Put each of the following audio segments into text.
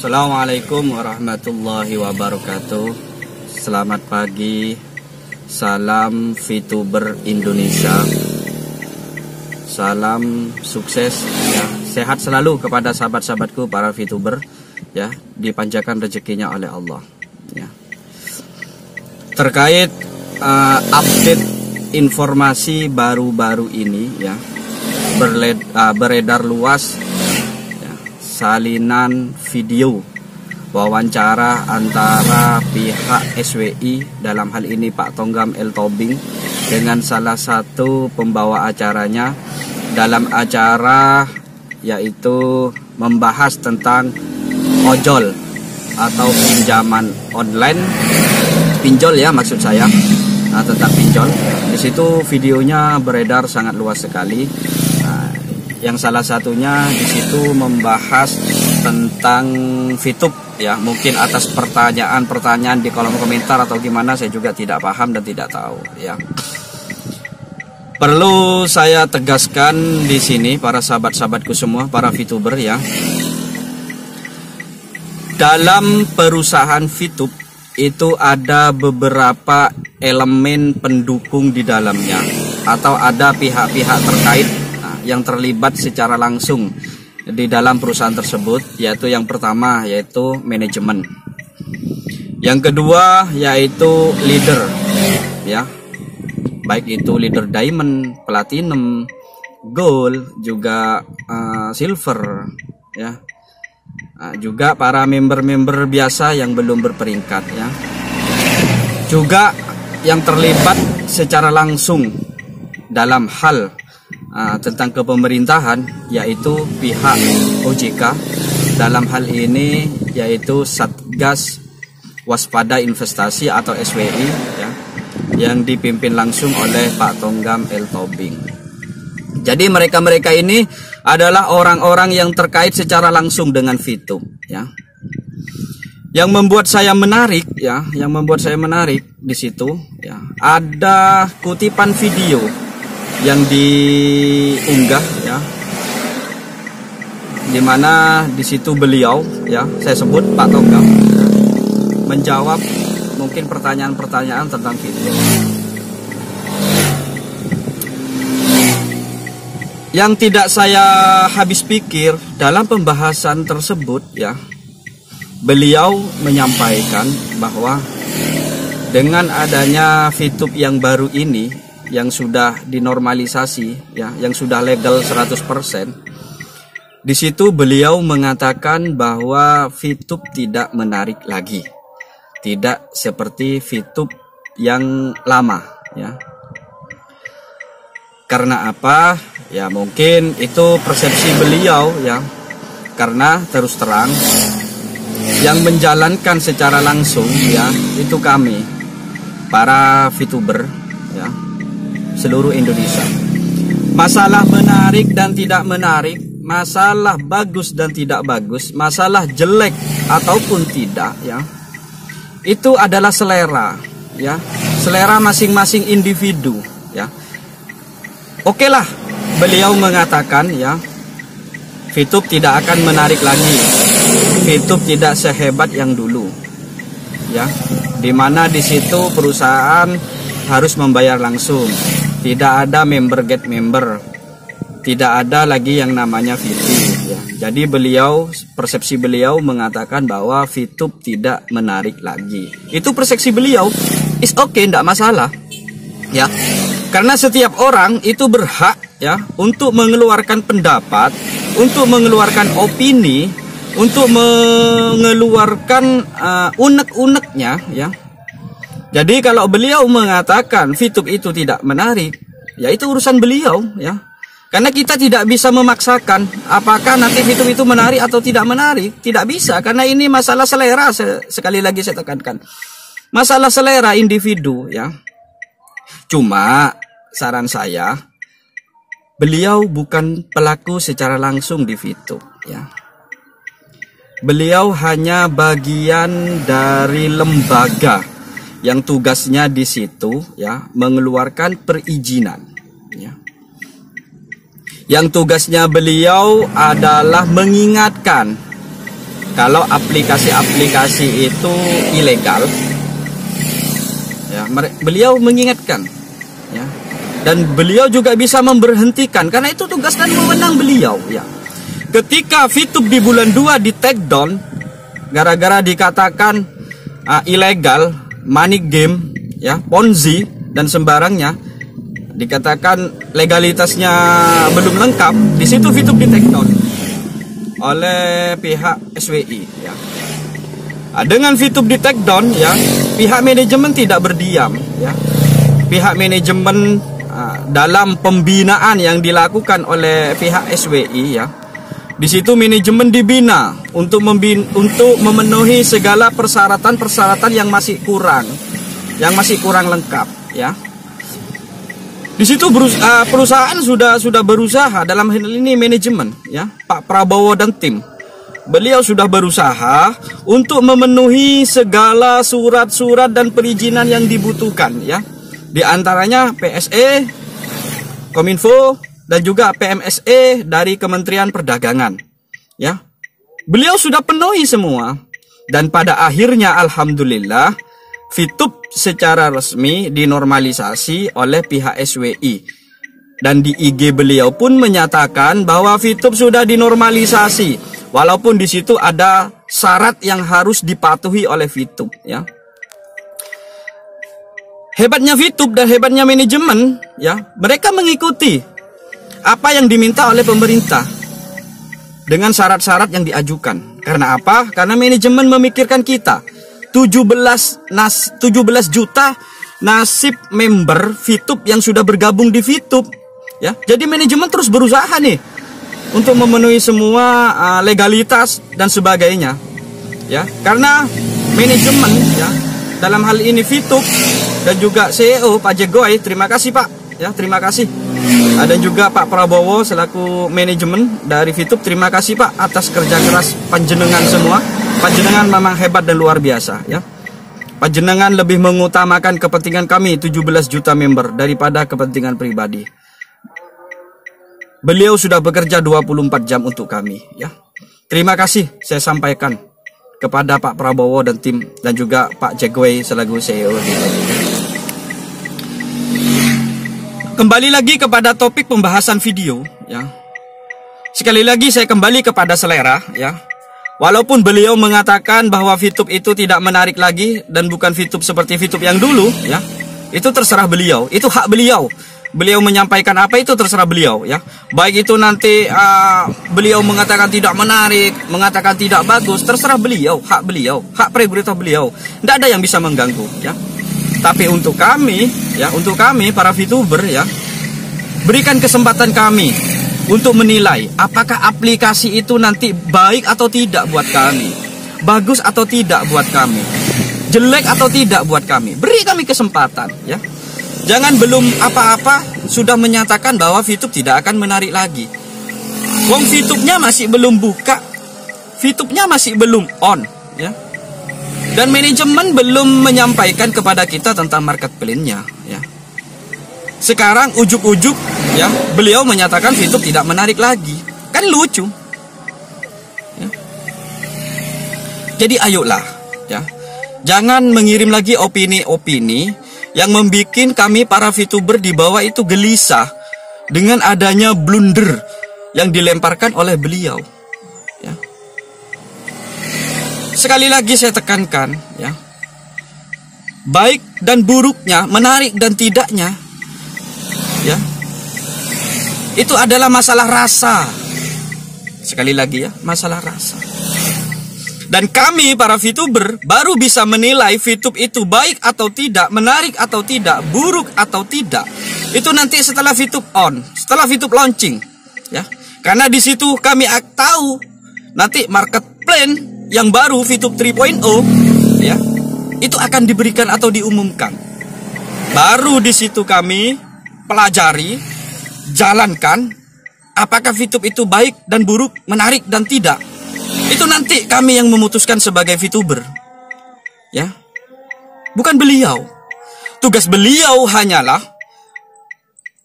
Assalamualaikum warahmatullahi wabarakatuh. Selamat pagi. Salam VTuber Indonesia. Salam sukses ya. Sehat selalu kepada sahabat-sahabatku para VTuber ya, dipanjatkan rezekinya oleh Allah ya. Terkait update informasi baru-baru ini ya, beredar luas ya, salinan video wawancara antara pihak SWI, dalam hal ini Pak Tonggam El Tobing, dengan salah satu pembawa acaranya dalam acara yaitu membahas tentang ojol atau pinjaman online, pinjol ya maksud saya. Nah, tentang pinjol, di situ videonya beredar sangat luas sekali. Nah, yang salah satunya di situ membahas tentang VTube ya, mungkin atas pertanyaan-pertanyaan di kolom komentar atau gimana, saya juga tidak paham dan tidak tahu ya. Perlu saya tegaskan di sini para sahabat-sahabatku semua, para VTuber ya. Dalam perusahaan VTube itu ada beberapa elemen pendukung di dalamnya, atau ada pihak-pihak terkait yang terlibat secara langsung di dalam perusahaan tersebut, yaitu yang pertama yaitu manajemen, yang kedua yaitu leader ya, baik itu leader diamond, platinum, gold, juga silver ya. Nah, juga para member-member biasa yang belum berperingkat ya. Juga yang terlibat secara langsung dalam hal tentang kepemerintahan, yaitu pihak OJK, dalam hal ini yaitu Satgas Waspada Investasi atau SWI ya, yang dipimpin langsung oleh Pak Tonggam El Tobing. Jadi mereka-mereka ini adalah orang-orang yang terkait secara langsung dengan VTube ya. Yang membuat saya menarik ya, yang membuat saya menarik di situ ya, ada kutipan video yang diunggah ya, dimana di situ beliau ya, saya sebut Pak Tonggam ya, menjawab mungkin pertanyaan-pertanyaan tentang VTube. Yang tidak saya habis pikir dalam pembahasan tersebut ya, beliau menyampaikan bahwa dengan adanya VTube yang baru ini, yang sudah dinormalisasi ya, yang sudah legal 100%, di situ beliau mengatakan bahwa VTube tidak menarik lagi, tidak seperti VTube yang lama ya. Karena apa? Ya mungkin itu persepsi beliau ya. Karena terus terang yang menjalankan secara langsung ya, itu kami para VTuber ya, seluruh Indonesia. Masalah menarik dan tidak menarik, masalah bagus dan tidak bagus, masalah jelek ataupun tidak ya, itu adalah selera ya, selera masing-masing individu ya. Oke lah, beliau mengatakan ya, VTube tidak akan menarik lagi, VTube tidak sehebat yang dulu ya, dimana di situ perusahaan harus membayar langsung, tidak ada member get member, tidak ada lagi yang namanya VTube ya. Jadi beliau, persepsi beliau mengatakan bahwa VTube tidak menarik lagi. Itu persepsi beliau, is okay, tidak masalah ya. Karena setiap orang itu berhak ya untuk mengeluarkan pendapat, untuk mengeluarkan opini, untuk mengeluarkan unek-uneknya ya. Jadi kalau beliau mengatakan VTube itu tidak menarik, ya itu urusan beliau ya. Karena kita tidak bisa memaksakan apakah nanti VTube itu menarik atau tidak menarik, tidak bisa, karena ini masalah selera. Sekali lagi saya tekankan, masalah selera individu ya. Cuma saran saya, beliau bukan pelaku secara langsung di VTube ya. Beliau hanya bagian dari lembaga yang tugasnya di situ ya, mengeluarkan perizinan ya. Yang tugasnya beliau adalah mengingatkan kalau aplikasi-aplikasi itu ilegal, ya, beliau mengingatkan, ya, dan beliau juga bisa memberhentikan karena itu tugas dan wewenang beliau, ya. Ketika VTube di bulan 2 di take down gara-gara dikatakan ilegal, money game, ya, Ponzi dan sembarangnya, dikatakan legalitasnya belum lengkap, di situ VTube di take down oleh pihak SWI, ya. Dengan VTube di take down, ya, pihak manajemen tidak berdiam, ya. Pihak manajemen dalam pembinaan yang dilakukan oleh pihak SWI, ya, di situ manajemen dibina untuk memenuhi segala persyaratan-persyaratan yang masih kurang lengkap, ya. Di situ perusahaan sudah berusaha, dalam hal ini manajemen, ya, Pak Prabowo dan tim. Beliau sudah berusaha untuk memenuhi segala surat-surat dan perizinan yang dibutuhkan, ya. Di antaranya PSE, Kominfo, dan juga PMSE dari Kementerian Perdagangan, ya. Beliau sudah penuhi semua, dan pada akhirnya alhamdulillah VTube secara resmi dinormalisasi oleh pihak SWI, dan di IG beliau pun menyatakan bahwa VTube sudah dinormalisasi, walaupun di situ ada syarat yang harus dipatuhi oleh VTube, ya. Hebatnya VTube dan hebatnya manajemen, ya, mereka mengikuti apa yang diminta oleh pemerintah dengan syarat-syarat yang diajukan. Karena apa? Karena manajemen memikirkan kita. 17 juta nasib member VTube yang sudah bergabung di VTube, ya. Jadi manajemen terus berusaha nih untuk memenuhi semua legalitas dan sebagainya, ya. Karena manajemen, ya, dalam hal ini VTube dan juga CEO Pak Jegoy, terima kasih Pak, ya, terima kasih. Ada juga Pak Prabowo selaku manajemen dari VTube, terima kasih Pak atas kerja keras panjenengan semua. Panjenengan memang hebat dan luar biasa, ya. Panjenengan lebih mengutamakan kepentingan kami 17 juta member daripada kepentingan pribadi. Beliau sudah bekerja 24 jam untuk kami, ya. Terima kasih saya sampaikan kepada Pak Prabowo dan tim, dan juga Pak Jegoy selaku CEO. Kembali lagi kepada topik pembahasan video, ya. Sekali lagi saya kembali kepada selera, ya. Walaupun beliau mengatakan bahwa VTube itu tidak menarik lagi dan bukan VTube seperti VTube yang dulu, ya. Itu terserah beliau, itu hak beliau. Beliau menyampaikan apa itu terserah beliau, ya. Baik itu nanti beliau mengatakan tidak menarik, mengatakan tidak bagus, terserah beliau, hak prerogatif beliau. Tidak ada yang bisa mengganggu, ya. Tapi untuk kami, ya, untuk kami para VTuber, ya, berikan kesempatan kami untuk menilai apakah aplikasi itu nanti baik atau tidak buat kami, bagus atau tidak buat kami, jelek atau tidak buat kami. Beri kami kesempatan, ya. Jangan belum apa-apa sudah menyatakan bahwa VTube tidak akan menarik lagi. Wong VTube-nya masih belum buka, VTube-nya masih belum on, ya. Dan manajemen belum menyampaikan kepada kita tentang marketplace-nya, ya. Sekarang ujuk-ujuk, ya, beliau menyatakan VTube tidak menarik lagi. Kan lucu, ya. Jadi ayolah, ya, jangan mengirim lagi opini-opini yang membuat kami para VTuber di bawah itu gelisah dengan adanya blunder yang dilemparkan oleh beliau, ya. Sekali lagi saya tekankan, ya, baik dan buruknya, menarik dan tidaknya, ya, itu adalah masalah rasa. Sekali lagi, ya, masalah rasa. Dan kami para VTuber baru bisa menilai VTube itu baik atau tidak, menarik atau tidak, buruk atau tidak. Itu nanti setelah VTube on, setelah VTube launching, ya. Karena di situ kami tahu nanti marketplace yang baru VTube 3.0, ya, itu akan diberikan atau diumumkan. Baru di situ kami pelajari, jalankan apakah VTube itu baik dan buruk, menarik dan tidak. Itu nanti kami yang memutuskan sebagai VTuber, ya. Bukan beliau. Tugas beliau hanyalah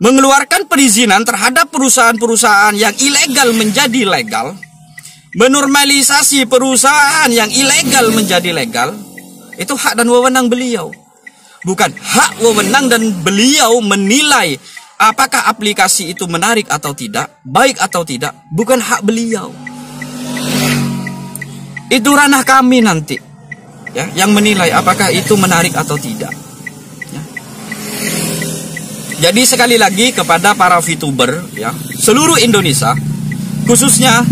mengeluarkan perizinan terhadap perusahaan-perusahaan yang ilegal menjadi legal, menormalisasi perusahaan yang ilegal menjadi legal, itu hak dan wewenang beliau. Bukan hak, wewenang dan beliau menilai apakah aplikasi itu menarik atau tidak, baik atau tidak, bukan hak beliau. Itu ranah kami nanti, ya, yang menilai apakah itu menarik atau tidak. Ya. Jadi sekali lagi kepada para VTuber, ya, seluruh Indonesia, khususnya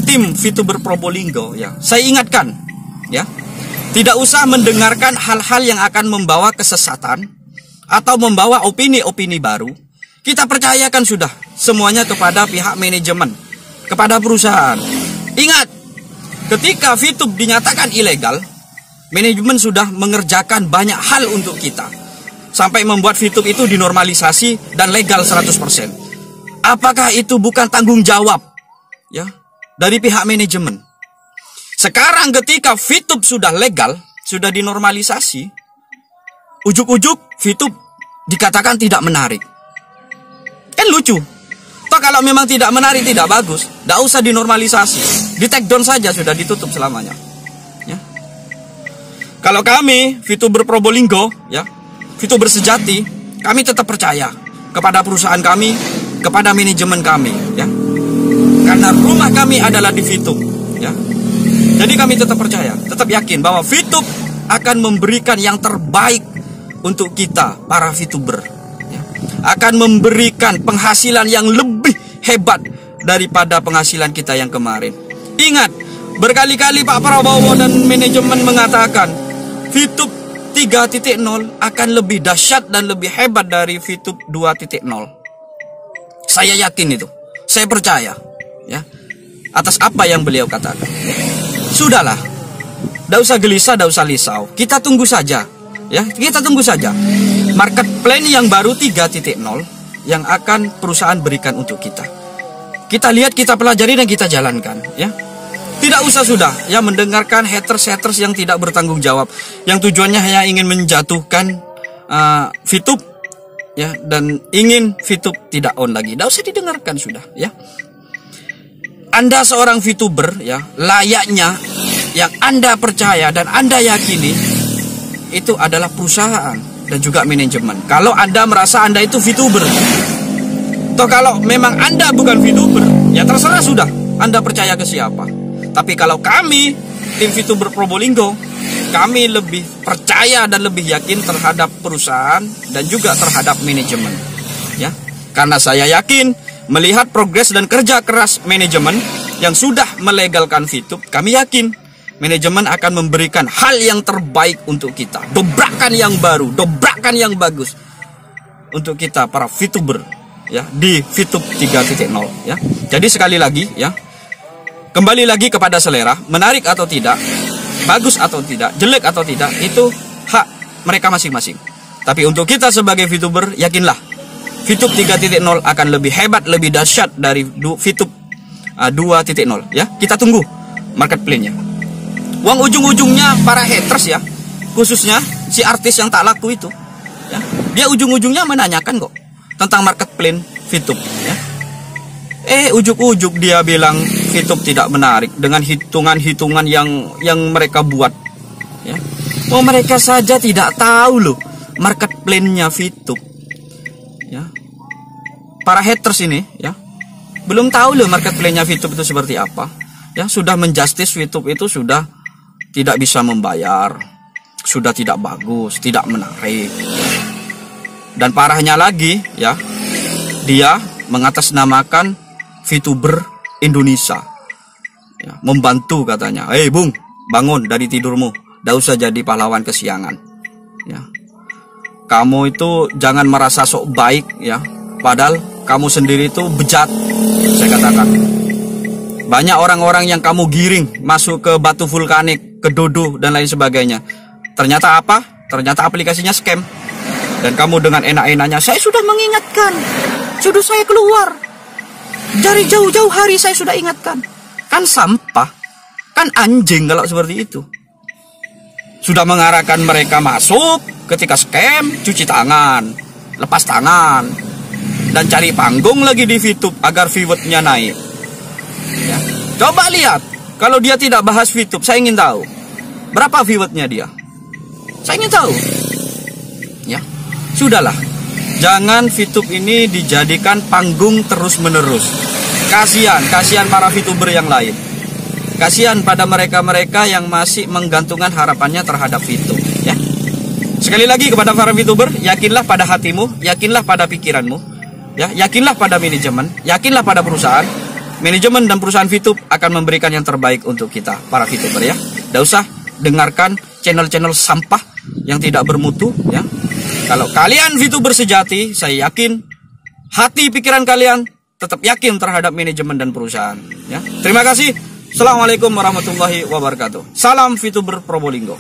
tim VTuber Probolinggo, ya, saya ingatkan, ya, tidak usah mendengarkan hal-hal yang akan membawa kesesatan atau membawa opini-opini baru. Kita percayakan sudah semuanya kepada pihak manajemen, kepada perusahaan. Ingat, ketika VTube dinyatakan ilegal, manajemen sudah mengerjakan banyak hal untuk kita, sampai membuat VTube itu dinormalisasi dan legal 100%. Apakah itu bukan tanggung jawab, ya, dari pihak manajemen? Sekarang ketika VTube sudah legal, sudah dinormalisasi, ujuk-ujuk VTube dikatakan tidak menarik. Kan lucu. Toh kalau memang tidak menarik, tidak bagus, tidak usah dinormalisasi, di take down saja, sudah ditutup selamanya. Ya. Kalau kami VTuber Probolinggo, ya, VTuber sejati, kami tetap percaya kepada perusahaan kami, kepada manajemen kami, ya. Karena rumah kami adalah di VTube, ya. Jadi kami tetap percaya, tetap yakin bahwa VTube akan memberikan yang terbaik untuk kita para VTuber. Akan memberikan penghasilan yang lebih hebat daripada penghasilan kita yang kemarin. Ingat, berkali-kali Pak Prabowo dan manajemen mengatakan VTube 3.0 akan lebih dahsyat dan lebih hebat dari VTube 2.0. Saya yakin itu, saya percaya, ya, atas apa yang beliau katakan. Sudahlah, tidak usah gelisah, tidak usah risau, kita tunggu saja. Ya, kita tunggu saja market plan yang baru 3.0 yang akan perusahaan berikan untuk kita. Kita lihat, kita pelajari dan kita jalankan, ya. Tidak usah sudah ya mendengarkan haters yang tidak bertanggung jawab, yang tujuannya hanya ingin menjatuhkan VTube, ya, dan ingin VTube tidak on lagi. Tidak usah didengarkan sudah, ya. Anda seorang VTuber, ya, layaknya yang Anda percaya dan Anda yakini itu adalah perusahaan dan juga manajemen. Kalau Anda merasa Anda itu VTuber, atau kalau memang Anda bukan VTuber, ya terserah sudah, Anda percaya ke siapa. Tapi kalau kami, tim VTuber Probolinggo, kami lebih percaya dan lebih yakin terhadap perusahaan dan juga terhadap manajemen, ya. Karena saya yakin melihat progres dan kerja keras manajemen yang sudah melegalkan VTube, kami yakin manajemen akan memberikan hal yang terbaik untuk kita. Dobrakan yang baru, dobrakan yang bagus untuk kita para VTuber, ya, di VTube 3.0, ya. Jadi sekali lagi, ya, kembali lagi kepada selera, menarik atau tidak, bagus atau tidak, jelek atau tidak, itu hak mereka masing-masing. Tapi untuk kita sebagai VTuber, yakinlah VTube 3.0 akan lebih hebat, lebih dahsyat dari VTube 2.0, ya. Kita tunggu market plan-nya. Uang ujung-ujungnya para haters, ya, khususnya si artis yang tak laku itu, ya, dia ujung-ujungnya menanyakan kok tentang market plan VTube, ya. Ujuk-ujuk dia bilang VTube tidak menarik dengan hitungan-hitungan yang mereka buat, ya. Oh, mereka saja tidak tahu loh market plan-nya VTube, ya. Para haters ini, ya, belum tahu loh market plan-nya VTube itu seperti apa, ya. Sudah menjustis VTube itu sudah tidak bisa membayar, sudah tidak bagus, tidak menarik. Dan parahnya lagi, ya, dia mengatasnamakan VTuber Indonesia, ya, membantu katanya. Bung, bangun dari tidurmu, tidak usah jadi pahlawan kesiangan, ya. Kamu itu jangan merasa sok baik, ya, padahal kamu sendiri itu bejat. Saya katakan, banyak orang-orang yang kamu giring masuk ke batu vulkanik, ke dodo dan lain sebagainya. Ternyata apa? Ternyata aplikasinya scam. Dan kamu dengan enak-enaknya, saya sudah mengingatkan, sudah saya keluar dari jauh-jauh hari, saya sudah ingatkan. Kan sampah, kan anjing kalau seperti itu. Sudah mengarahkan mereka masuk, ketika scam, cuci tangan, lepas tangan, dan cari panggung lagi di VTube agar viewernya naik, ya. Coba lihat Kalau dia tidak bahas VTube, saya ingin tahu berapa viewersnya dia. Saya ingin tahu. Ya, sudahlah. Jangan VTube ini dijadikan panggung terus-menerus. Kasihan para VTuber yang lain. Kasihan pada mereka-mereka yang masih menggantungkan harapannya terhadap VTube. Ya. Sekali lagi kepada para VTuber, yakinlah pada hatimu, yakinlah pada pikiranmu, ya, yakinlah pada manajemen, yakinlah pada perusahaan. Manajemen dan perusahaan VTube akan memberikan yang terbaik untuk kita, para VTuber ya. Tidak usah dengarkan channel-channel sampah yang tidak bermutu ya. Kalau kalian VTuber sejati, saya yakin hati pikiran kalian tetap yakin terhadap manajemen dan perusahaan ya. Terima kasih. Assalamualaikum warahmatullahi wabarakatuh. Salam VTuber Probolinggo.